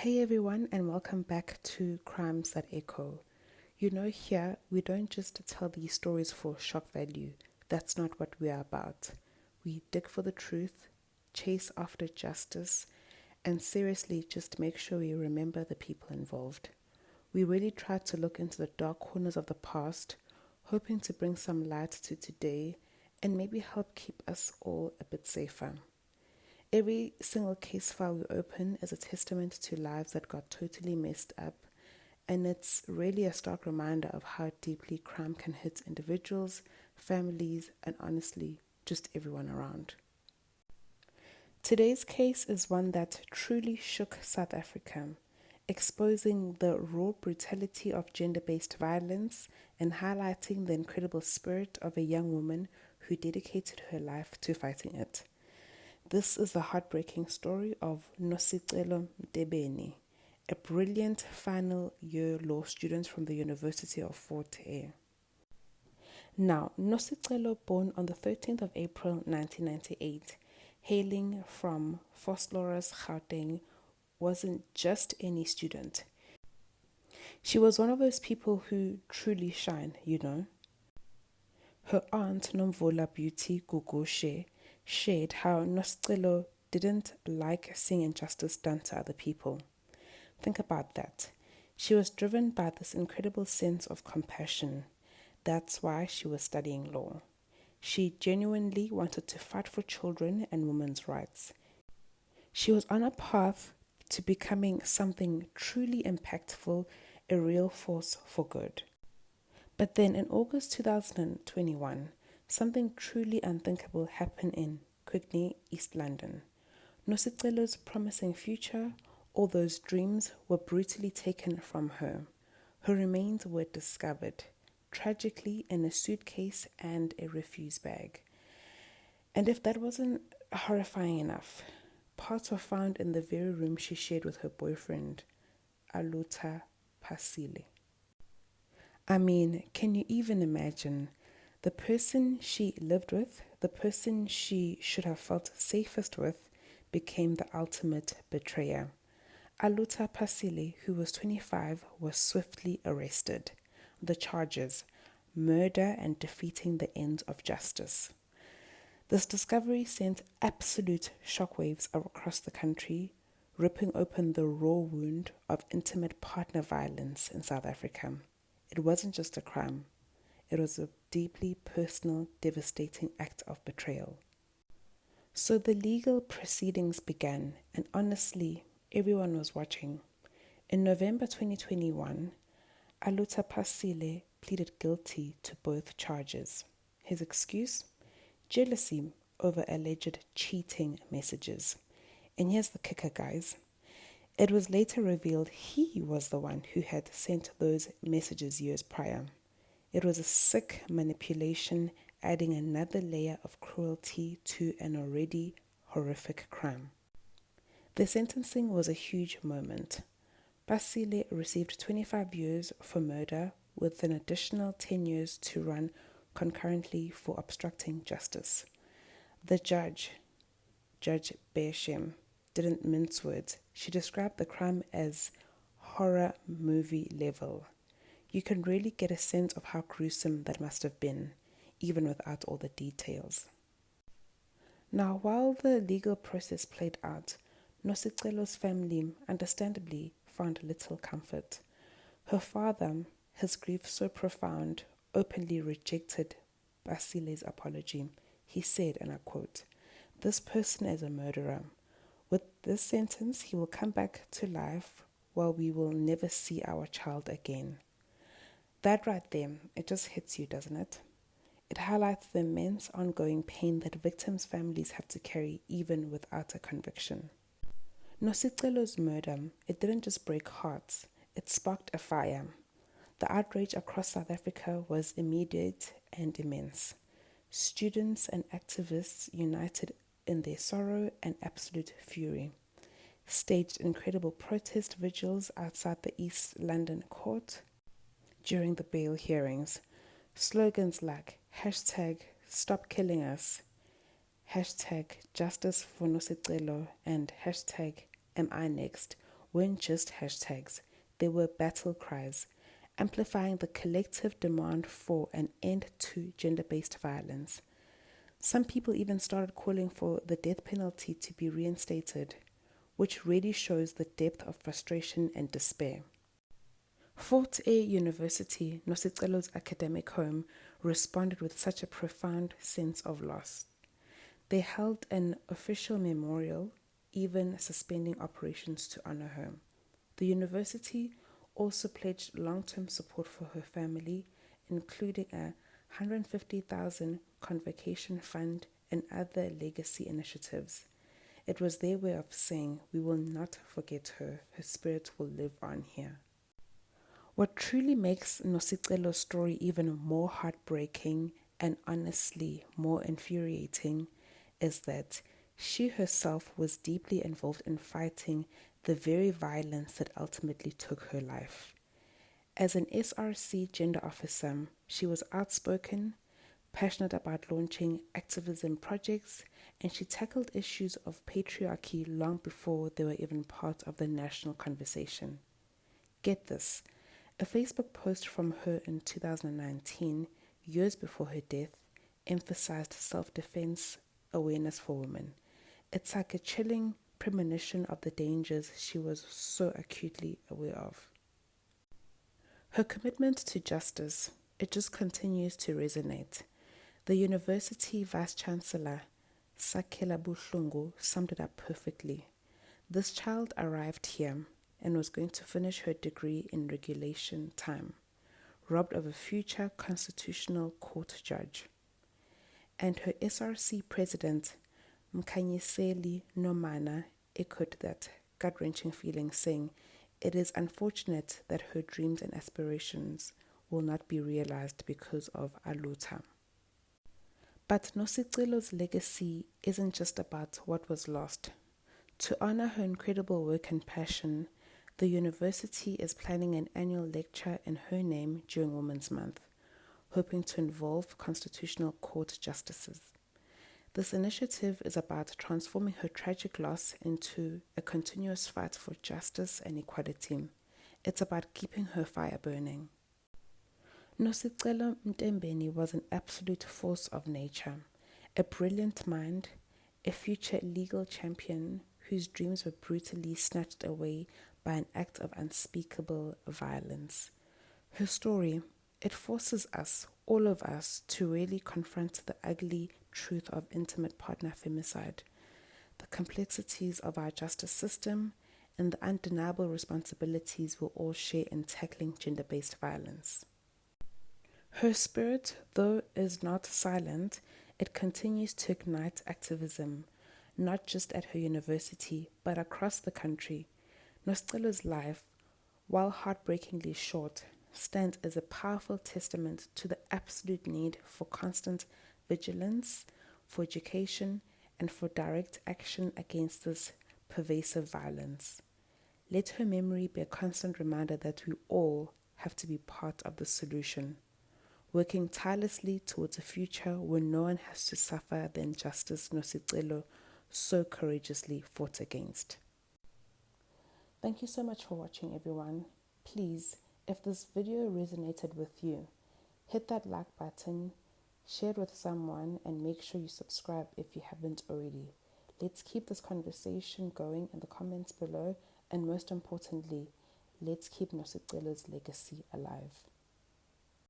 Hey everyone, and welcome back to Crimes That Echo. Here we don't just tell these stories for shock value. That's not what we are about. We dig for the truth, chase after justice, and seriously just make sure we remember the people involved. We really try to look into the dark corners of the past, hoping to bring some light to today and maybe help keep us all a bit safer. Every single case file we open is a testament to lives that got totally messed up, and it's really a stark reminder of how deeply crime can hit individuals, families, and honestly, just everyone around. Today's case is one that truly shook South Africa, exposing the raw brutality of gender-based violence and highlighting the incredible spirit of a young woman who dedicated her life to fighting it. This is the heartbreaking story of Nosicelo Mtebeni, a brilliant final year law student from the University of Fort Hare. Now, Nosicelo, born on the 13th of April 1998, hailing from Vosloorus, Gauteng, wasn't just any student. She was one of those people who truly shine, Her aunt, Nomvula Beauty Gugushe, shared how Nosicelo didn't like seeing injustice done to other people. Think about that. She was driven by this incredible sense of compassion. That's why she was studying law. She genuinely wanted to fight for children and women's rights. She was on a path to becoming something truly impactful, a real force for good. But then in August 2021, something truly unthinkable happened in Quickney, East London. Nosicelo's promising future, all those dreams, were brutally taken from her. Her remains were discovered, tragically, in a suitcase and a refuse bag. And if that wasn't horrifying enough, parts were found in the very room she shared with her boyfriend, Aluta Pasile. I mean, can you even imagine? The person she lived with, the person she should have felt safest with, became the ultimate betrayer. Aluta Pasile, who was 25, was swiftly arrested. The charges: murder and defeating the ends of justice. This discovery sent absolute shockwaves across the country, ripping open the raw wound of intimate partner violence in South Africa. It wasn't just a crime. It was a deeply personal, devastating act of betrayal. So the legal proceedings began, and honestly, everyone was watching. In November 2021, Aluta Pasile pleaded guilty to both charges. His excuse? Jealousy over alleged cheating messages. And here's the kicker, guys. It was later revealed he was the one who had sent those messages years prior. It was a sick manipulation, adding another layer of cruelty to an already horrific crime. The sentencing was a huge moment. Pasile received 25 years for murder, with an additional 10 years to run concurrently for obstructing justice. The Judge Beshem, didn't mince words. She described the crime as horror movie level. You can really get a sense of how gruesome that must have been, even without all the details. Now, while the legal process played out, Nosicelo's family, understandably, found little comfort. Her father, his grief so profound, openly rejected Basile's apology. He said, and I quote, "This person is a murderer. With this sentence, he will come back to life, while we will never see our child again." That right there, it just hits you, doesn't it? It highlights the immense ongoing pain that victims' families have to carry even without a conviction. Nosicelo's murder, it didn't just break hearts, it sparked a fire. The outrage across South Africa was immediate and immense. Students and activists united in their sorrow and absolute fury, staged incredible protest vigils outside the East London court during the bail hearings. Slogans like #Stop Killing Us, #Justice for Nosicelo, and #Am I Next weren't just hashtags, they were battle cries, amplifying the collective demand for an end to gender-based violence. Some people even started calling for the death penalty to be reinstated, which really shows the depth of frustration and despair. Fort Hare University, Nosicelo's academic home, responded with such a profound sense of loss. They held an official memorial, even suspending operations to honor her. The university also pledged long-term support for her family, including a 150,000 convocation fund and other legacy initiatives. It was their way of saying, we will not forget her, her spirit will live on here. What truly makes Nosicelo's story even more heartbreaking and honestly more infuriating is that she herself was deeply involved in fighting the very violence that ultimately took her life. As an SRC gender officer, she was outspoken, passionate about launching activism projects, and she tackled issues of patriarchy long before they were even part of the national conversation. Get this, a Facebook post from her in 2019, years before her death, emphasized self-defense awareness for women. It's like a chilling premonition of the dangers she was so acutely aware of. Her commitment to justice, it just continues to resonate. The university vice-chancellor, Sakela Buhlungu, summed it up perfectly. This child arrived here and was going to finish her degree in regulation time, robbed of a future constitutional court judge. And her SRC president, Mkhanyiseli Nomana, echoed that gut-wrenching feeling, saying, "It is unfortunate that her dreams and aspirations will not be realized because of Aluta." But Nosicelo's legacy isn't just about what was lost. To honor her incredible work and passion, the university is planning an annual lecture in her name during Women's Month, hoping to involve constitutional court justices. This initiative is about transforming her tragic loss into a continuous fight for justice and equality. It's about keeping her fire burning. Nosicelo Mtebeni was an absolute force of nature, a brilliant mind, a future legal champion whose dreams were brutally snatched away by an act of unspeakable violence. Her story, it forces us, all of us, to really confront the ugly truth of intimate partner femicide, the complexities of our justice system, and the undeniable responsibilities we all share in tackling gender-based violence. Her spirit, though, is not silent. It continues to ignite activism, not just at her university, but across the country. Nosicelo's life, while heartbreakingly short, stands as a powerful testament to the absolute need for constant vigilance, for education, and for direct action against this pervasive violence. Let her memory be a constant reminder that we all have to be part of the solution, working tirelessly towards a future where no one has to suffer the injustice Nosicelo so courageously fought against. Thank you so much for watching, everyone. Please, if this video resonated with you, hit that like button, share it with someone, and make sure you subscribe if you haven't already. Let's keep this conversation going in the comments below, and most importantly, let's keep Nosicelo's legacy alive.